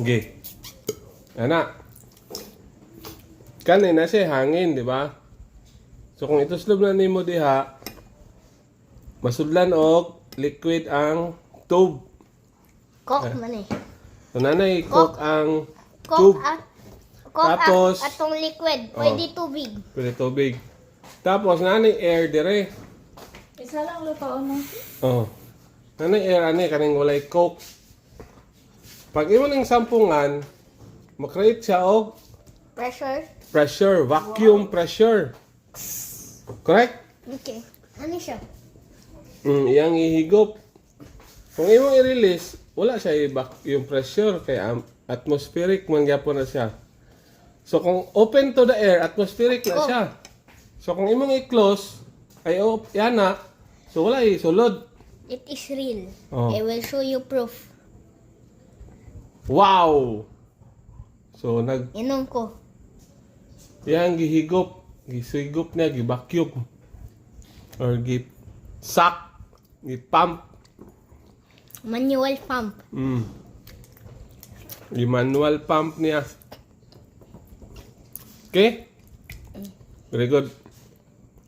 Okay. Ana. Kanina siya hangin, di ba? So kung ituslob na nimo diha, masudlan og liquid ang tube. Coke man eh. So nanay cook ang Coke tube. Tapos, Tapos- atong liquid. Pwede tubig. Pwede tubig. Tapos nanay air dire. Isa lang lutoon mo. Oh. Nanay air ani kaning walay coke. Pag imo ning sampungan, makreate siya og Pressure. vacuum pressure. Correct? Okay. Ano siya? Iyang ihigop. Kung imo i-release, wala siya yung pressure kay atmospheric man gyapon na siya. So kung open to the air, atmospheric na siya. So kung imong i-close ay yana, so wala sulod. It is real. Oh. I will show you proof. Wow. So Inom ko. iyang gihigop, gisigop niya, givacuum or gi-suck, gi-pump. Manual pump. Manual pump niya. Okay? Very good.